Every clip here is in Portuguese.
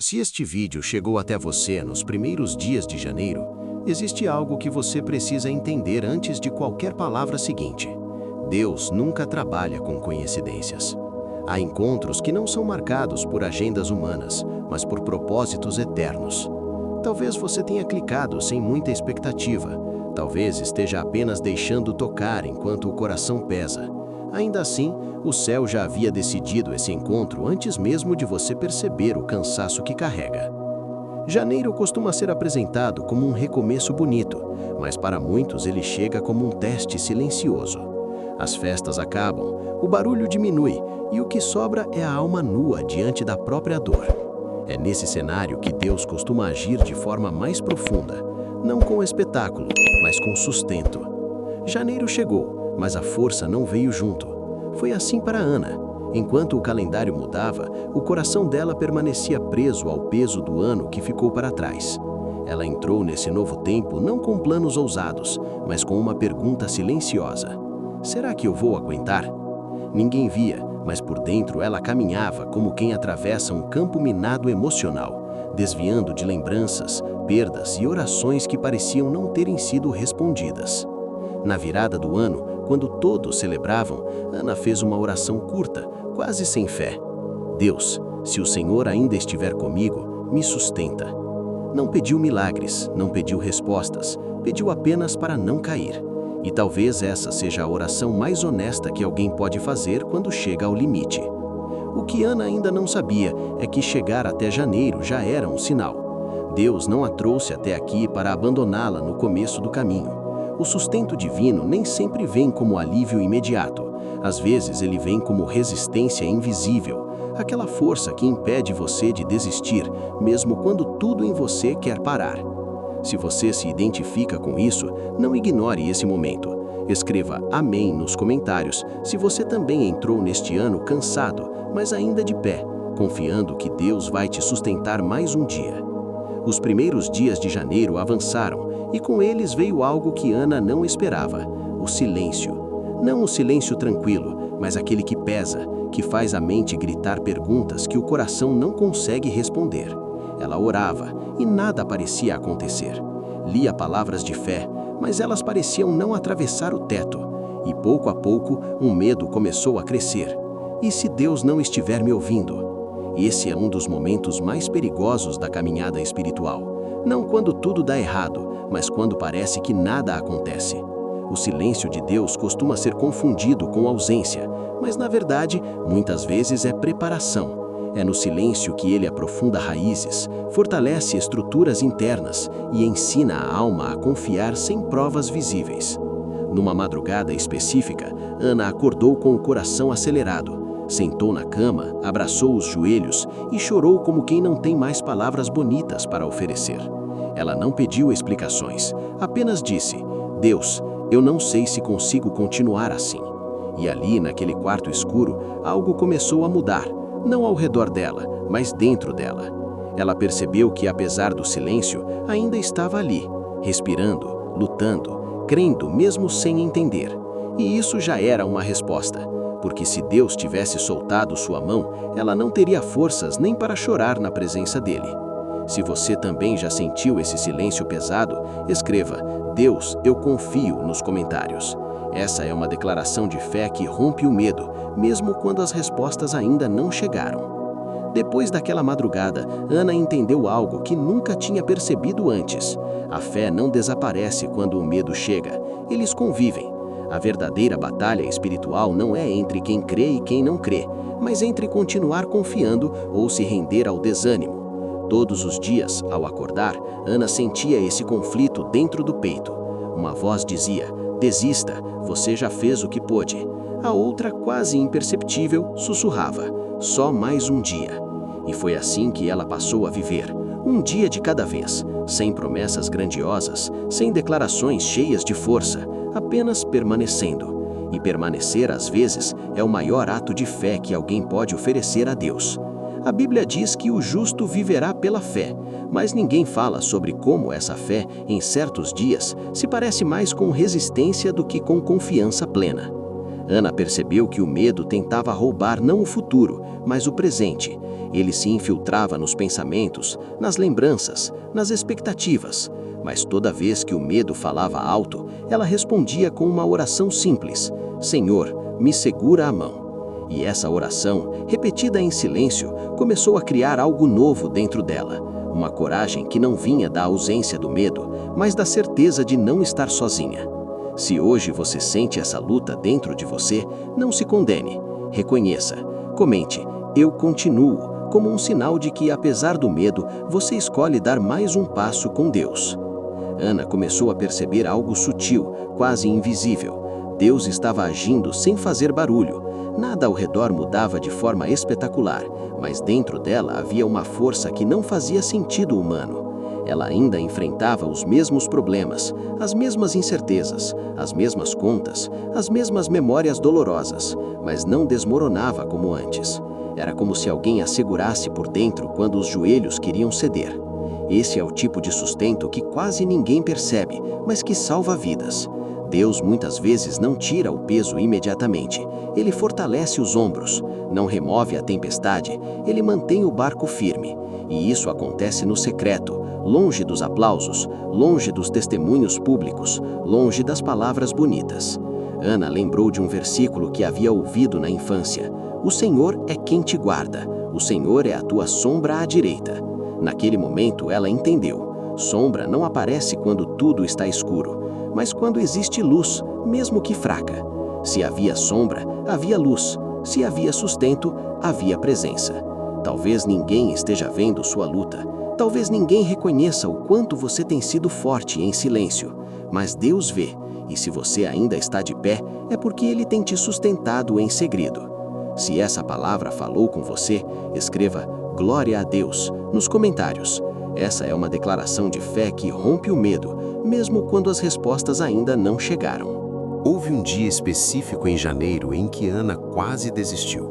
Se este vídeo chegou até você nos primeiros dias de janeiro, existe algo que você precisa entender antes de qualquer palavra seguinte. Deus nunca trabalha com coincidências. Há encontros que não são marcados por agendas humanas, mas por propósitos eternos. Talvez você tenha clicado sem muita expectativa. Talvez esteja apenas deixando tocar enquanto o coração pesa. Ainda assim, o céu já havia decidido esse encontro antes mesmo de você perceber o cansaço que carrega. Janeiro costuma ser apresentado como um recomeço bonito, mas para muitos ele chega como um teste silencioso. As festas acabam, o barulho diminui e o que sobra é a alma nua diante da própria dor. É nesse cenário que Deus costuma agir de forma mais profunda, não com espetáculo, mas com sustento. Janeiro chegou, mas a força não veio junto. Foi assim para Ana. Enquanto o calendário mudava, o coração dela permanecia preso ao peso do ano que ficou para trás. Ela entrou nesse novo tempo não com planos ousados, mas com uma pergunta silenciosa. Será que eu vou aguentar? Ninguém via, mas por dentro ela caminhava como quem atravessa um campo minado emocional, desviando de lembranças, perdas e orações que pareciam não terem sido respondidas. Na virada do ano, quando todos celebravam, Ana fez uma oração curta, quase sem fé. Deus, se o Senhor ainda estiver comigo, me sustenta. Não pediu milagres, não pediu respostas, pediu apenas para não cair. E talvez essa seja a oração mais honesta que alguém pode fazer quando chega ao limite. O que Ana ainda não sabia é que chegar até janeiro já era um sinal. Deus não a trouxe até aqui para abandoná-la no começo do caminho. O sustento divino nem sempre vem como alívio imediato. Às vezes ele vem como resistência invisível, aquela força que impede você de desistir, mesmo quando tudo em você quer parar. Se você se identifica com isso, não ignore esse momento. Escreva amém nos comentários se você também entrou neste ano cansado, mas ainda de pé, confiando que Deus vai te sustentar mais um dia. Os primeiros dias de janeiro avançaram e com eles veio algo que Ana não esperava: o silêncio. Não o silêncio tranquilo, mas aquele que pesa, que faz a mente gritar perguntas que o coração não consegue responder. Ela orava e nada parecia acontecer. Lia palavras de fé, mas elas pareciam não atravessar o teto. E pouco a pouco, um medo começou a crescer. E se Deus não estiver me ouvindo? Esse é um dos momentos mais perigosos da caminhada espiritual. Não quando tudo dá errado, mas quando parece que nada acontece. O silêncio de Deus costuma ser confundido com ausência, mas na verdade, muitas vezes é preparação. É no silêncio que ele aprofunda raízes, fortalece estruturas internas e ensina a alma a confiar sem provas visíveis. Numa madrugada específica, Ana acordou com o coração acelerado. Sentou na cama, abraçou os joelhos e chorou como quem não tem mais palavras bonitas para oferecer. Ela não pediu explicações, apenas disse: Deus, eu não sei se consigo continuar assim. E ali, naquele quarto escuro, algo começou a mudar, não ao redor dela, mas dentro dela. Ela percebeu que, apesar do silêncio, ainda estava ali, respirando, lutando, crendo mesmo sem entender. E isso já era uma resposta. Porque se Deus tivesse soltado sua mão, ela não teria forças nem para chorar na presença dele. Se você também já sentiu esse silêncio pesado, escreva Deus, eu confio nos comentários. Essa é uma declaração de fé que rompe o medo, mesmo quando as respostas ainda não chegaram. Depois daquela madrugada, Ana entendeu algo que nunca tinha percebido antes. A fé não desaparece quando o medo chega, eles convivem. A verdadeira batalha espiritual não é entre quem crê e quem não crê, mas entre continuar confiando ou se render ao desânimo. Todos os dias, ao acordar, Ana sentia esse conflito dentro do peito. Uma voz dizia: desista, você já fez o que pôde. A outra, quase imperceptível, sussurrava: só mais um dia. E foi assim que ela passou a viver, um dia de cada vez, sem promessas grandiosas, sem declarações cheias de força, apenas permanecendo. E permanecer, às vezes, é o maior ato de fé que alguém pode oferecer a Deus. A Bíblia diz que o justo viverá pela fé, mas ninguém fala sobre como essa fé, em certos dias, se parece mais com resistência do que com confiança plena. Ana percebeu que o medo tentava roubar não o futuro, mas o presente, Ele se infiltrava nos pensamentos, nas lembranças, nas expectativas, mas toda vez que o medo falava alto, ela respondia com uma oração simples: Senhor, me segura a mão. E essa oração, repetida em silêncio, começou a criar algo novo dentro dela. Uma coragem que não vinha da ausência do medo, mas da certeza de não estar sozinha. Se hoje você sente essa luta dentro de você, não se condene. Reconheça. Comente: eu continuo, como um sinal de que, apesar do medo, você escolhe dar mais um passo com Deus. Ana começou a perceber algo sutil, quase invisível. Deus estava agindo sem fazer barulho. Nada ao redor mudava de forma espetacular, mas dentro dela havia uma força que não fazia sentido humano. Ela ainda enfrentava os mesmos problemas, as mesmas incertezas, as mesmas contas, as mesmas memórias dolorosas, mas não desmoronava como antes. Era como se alguém a segurasse por dentro quando os joelhos queriam ceder. Esse é o tipo de sustento que quase ninguém percebe, mas que salva vidas. Deus muitas vezes não tira o peso imediatamente. Ele fortalece os ombros, não remove a tempestade, ele mantém o barco firme. E isso acontece no secreto, longe dos aplausos, longe dos testemunhos públicos, longe das palavras bonitas. Ana lembrou de um versículo que havia ouvido na infância: o Senhor é quem te guarda, o Senhor é a tua sombra à direita. Naquele momento ela entendeu. Sombra não aparece quando tudo está escuro, mas quando existe luz, mesmo que fraca. Se havia sombra, havia luz. Se havia sustento, havia presença. Talvez ninguém esteja vendo sua luta. Talvez ninguém reconheça o quanto você tem sido forte em silêncio. Mas Deus vê, e se você ainda está de pé, é porque Ele tem te sustentado em segredo. Se essa palavra falou com você, escreva "Glória a Deus" nos comentários. Essa é uma declaração de fé que rompe o medo, mesmo quando as respostas ainda não chegaram. Houve um dia específico em janeiro em que Ana quase desistiu.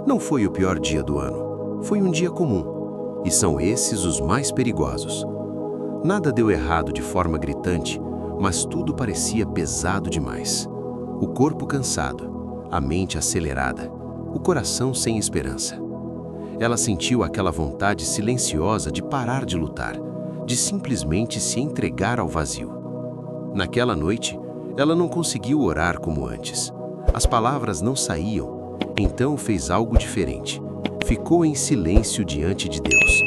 Não foi o pior dia do ano, foi um dia comum. E são esses os mais perigosos. Nada deu errado de forma gritante, mas tudo parecia pesado demais. O corpo cansado, a mente acelerada, o coração sem esperança. Ela sentiu aquela vontade silenciosa de parar de lutar, de simplesmente se entregar ao vazio. Naquela noite, ela não conseguiu orar como antes. As palavras não saíam, então fez algo diferente. Ficou em silêncio diante de Deus.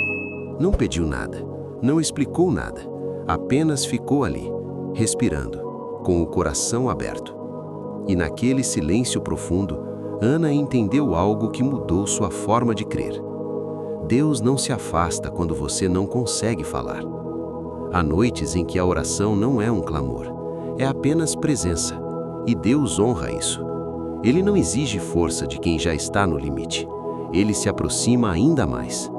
Não pediu nada, não explicou nada, apenas ficou ali, respirando, com o coração aberto. E naquele silêncio profundo, Ana entendeu algo que mudou sua forma de crer. Deus não se afasta quando você não consegue falar. Há noites em que a oração não é um clamor, é apenas presença, e Deus honra isso. Ele não exige força de quem já está no limite, ele se aproxima ainda mais.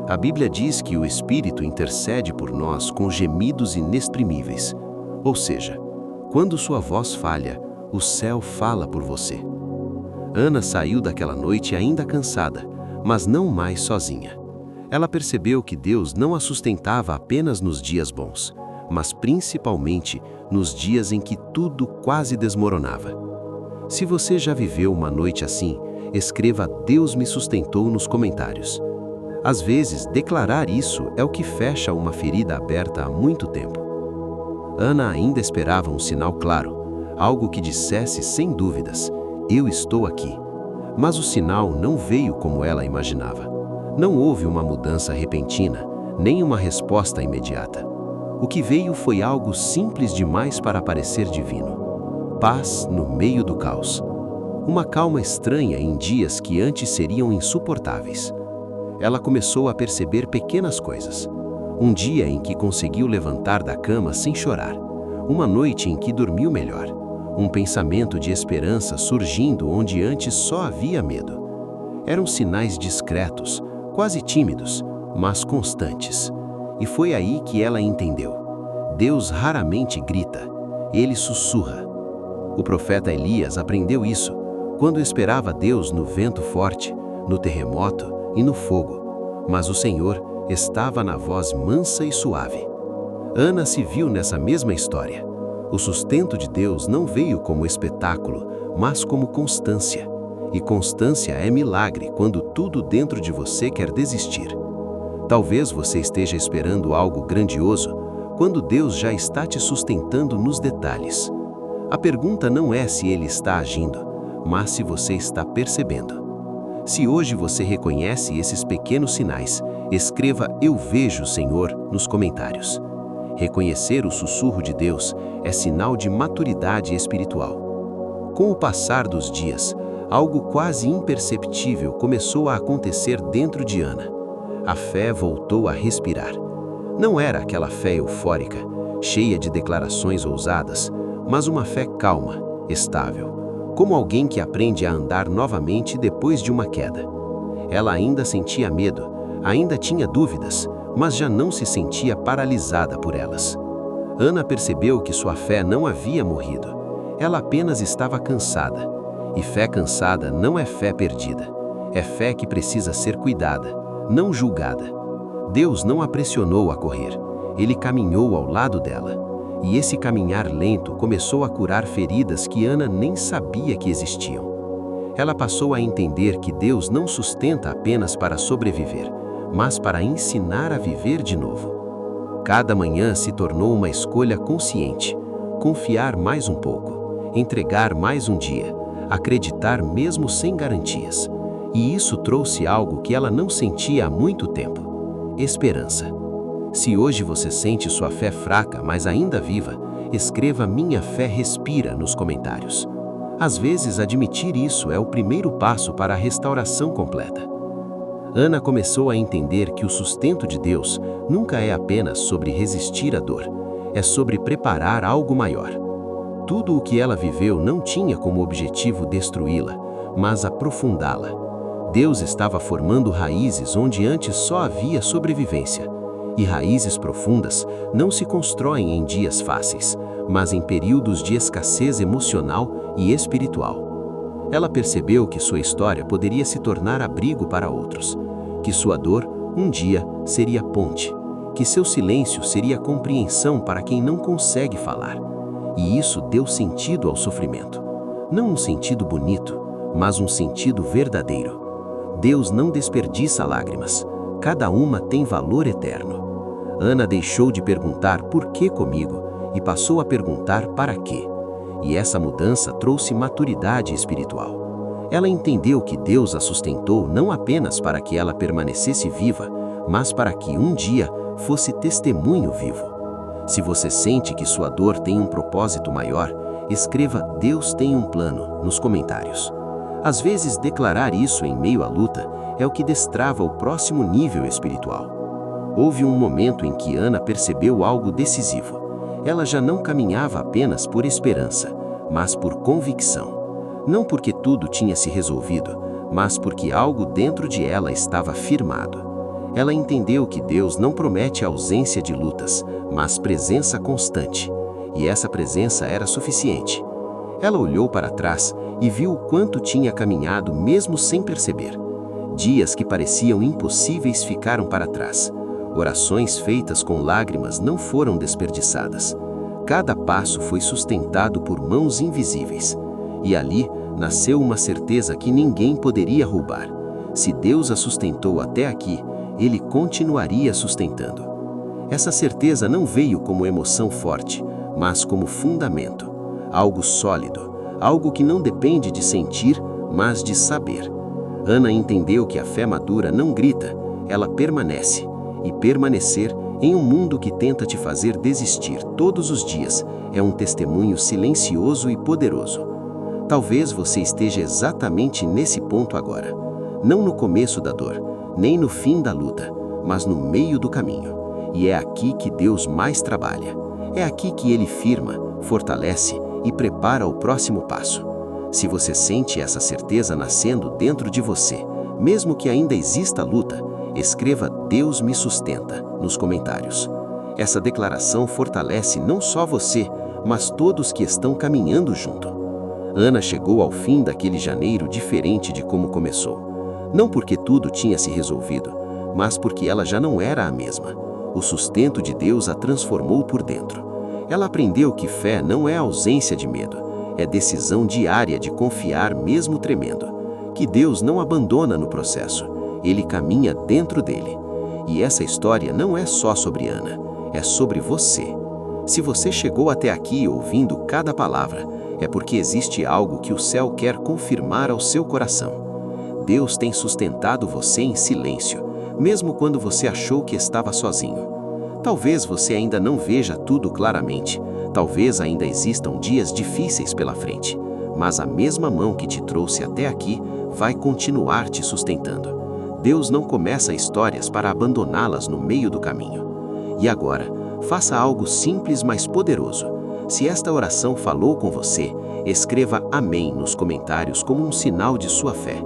A Bíblia diz que o Espírito intercede por nós com gemidos inexprimíveis, ou seja, quando sua voz falha, o céu fala por você. Ana saiu daquela noite ainda cansada, mas não mais sozinha. Ela percebeu que Deus não a sustentava apenas nos dias bons, mas principalmente nos dias em que tudo quase desmoronava. Se você já viveu uma noite assim, escreva "Deus me sustentou" nos comentários. Às vezes, declarar isso é o que fecha uma ferida aberta há muito tempo. Ana ainda esperava um sinal claro, algo que dissesse sem dúvidas: "Eu estou aqui." Mas o sinal não veio como ela imaginava. Não houve uma mudança repentina, nem uma resposta imediata. O que veio foi algo simples demais para parecer divino. Paz no meio do caos. Uma calma estranha em dias que antes seriam insuportáveis. Ela começou a perceber pequenas coisas. Um dia em que conseguiu levantar da cama sem chorar. Uma noite em que dormiu melhor. Um pensamento de esperança surgindo onde antes só havia medo. Eram sinais discretos, quase tímidos, mas constantes. E foi aí que ela entendeu. Deus raramente grita, ele sussurra. O profeta Elias aprendeu isso quando esperava Deus no vento forte, no terremoto e no fogo. Mas o Senhor estava na voz mansa e suave. Ana se viu nessa mesma história. O sustento de Deus não veio como espetáculo, mas como constância. E constância é milagre quando tudo dentro de você quer desistir. Talvez você esteja esperando algo grandioso, quando Deus já está te sustentando nos detalhes. A pergunta não é se Ele está agindo, mas se você está percebendo. Se hoje você reconhece esses pequenos sinais, escreva "Eu vejo, Senhor" nos comentários. Reconhecer o sussurro de Deus é sinal de maturidade espiritual. Com o passar dos dias, algo quase imperceptível começou a acontecer dentro de Ana. A fé voltou a respirar. Não era aquela fé eufórica, cheia de declarações ousadas, mas uma fé calma, estável, como alguém que aprende a andar novamente depois de uma queda. Ela ainda sentia medo, ainda tinha dúvidas, mas já não se sentia paralisada por elas. Ana percebeu que sua fé não havia morrido. Ela apenas estava cansada. E fé cansada não é fé perdida. É fé que precisa ser cuidada, não julgada. Deus não a pressionou a correr. Ele caminhou ao lado dela. E esse caminhar lento começou a curar feridas que Ana nem sabia que existiam. Ela passou a entender que Deus não sustenta apenas para sobreviver, mas para ensinar a viver de novo. Cada manhã se tornou uma escolha consciente, confiar mais um pouco, entregar mais um dia, acreditar mesmo sem garantias. E isso trouxe algo que ela não sentia há muito tempo: esperança. Se hoje você sente sua fé fraca, mas ainda viva, escreva "Minha fé respira" nos comentários. Às vezes, admitir isso é o primeiro passo para a restauração completa. Ana começou a entender que o sustento de Deus nunca é apenas sobre resistir à dor, é sobre preparar algo maior. Tudo o que ela viveu não tinha como objetivo destruí-la, mas aprofundá-la. Deus estava formando raízes onde antes só havia sobrevivência. E raízes profundas não se constroem em dias fáceis, mas em períodos de escassez emocional e espiritual. Ela percebeu que sua história poderia se tornar abrigo para outros, que sua dor, um dia, seria ponte, que seu silêncio seria compreensão para quem não consegue falar. E isso deu sentido ao sofrimento. Não um sentido bonito, mas um sentido verdadeiro. Deus não desperdiça lágrimas. Cada uma tem valor eterno. Ana deixou de perguntar "por que comigo?" e passou a perguntar "para quê?" E essa mudança trouxe maturidade espiritual. Ela entendeu que Deus a sustentou não apenas para que ela permanecesse viva, mas para que um dia fosse testemunho vivo. Se você sente que sua dor tem um propósito maior, escreva "Deus tem um plano" nos comentários. Às vezes, declarar isso em meio à luta é o que destrava o próximo nível espiritual. Houve um momento em que Ana percebeu algo decisivo. Ela já não caminhava apenas por esperança, mas por convicção. Não porque tudo tinha se resolvido, mas porque algo dentro de ela estava firmado. Ela entendeu que Deus não promete ausência de lutas, mas presença constante. E essa presença era suficiente. Ela olhou para trás e viu o quanto tinha caminhado mesmo sem perceber. Dias que pareciam impossíveis ficaram para trás. Orações feitas com lágrimas não foram desperdiçadas. Cada passo foi sustentado por mãos invisíveis. E ali nasceu uma certeza que ninguém poderia roubar. Se Deus a sustentou até aqui, Ele continuaria sustentando. Essa certeza não veio como emoção forte, mas como fundamento. Algo sólido, algo que não depende de sentir, mas de saber. Ana entendeu que a fé madura não grita, ela permanece. E permanecer em um mundo que tenta te fazer desistir todos os dias é um testemunho silencioso e poderoso. Talvez você esteja exatamente nesse ponto agora. Não no começo da dor, nem no fim da luta, mas no meio do caminho. E é aqui que Deus mais trabalha. É aqui que Ele firma, fortalece e prepara o próximo passo. Se você sente essa certeza nascendo dentro de você, mesmo que ainda exista luta, escreva "Deus me sustenta" nos comentários. Essa declaração fortalece não só você, mas todos que estão caminhando junto. Ana chegou ao fim daquele janeiro diferente de como começou. Não porque tudo tinha se resolvido, mas porque ela já não era a mesma. O sustento de Deus a transformou por dentro. Ela aprendeu que fé não é ausência de medo, é decisão diária de confiar mesmo tremendo. que Deus não abandona no processo, Ele caminha dentro dele. E essa história não é só sobre Ana, é sobre você. Se você chegou até aqui ouvindo cada palavra, é porque existe algo que o céu quer confirmar ao seu coração. Deus tem sustentado você em silêncio, mesmo quando você achou que estava sozinho. Talvez você ainda não veja tudo claramente, talvez ainda existam dias difíceis pela frente, mas a mesma mão que te trouxe até aqui vai continuar te sustentando. Deus não começa histórias para abandoná-las no meio do caminho. E agora, faça algo simples, mas poderoso. Se esta oração falou com você, escreva amém nos comentários como um sinal de sua fé.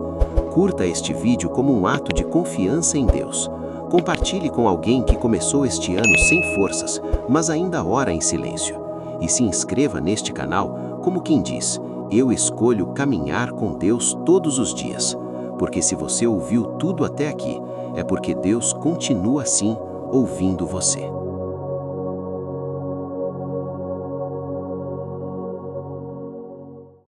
Curta este vídeo como um ato de confiança em Deus. Compartilhe com alguém que começou este ano sem forças, mas ainda ora em silêncio. E se inscreva neste canal como quem diz: eu escolho caminhar com Deus todos os dias. Porque se você ouviu tudo até aqui, é porque Deus continua assim ouvindo você.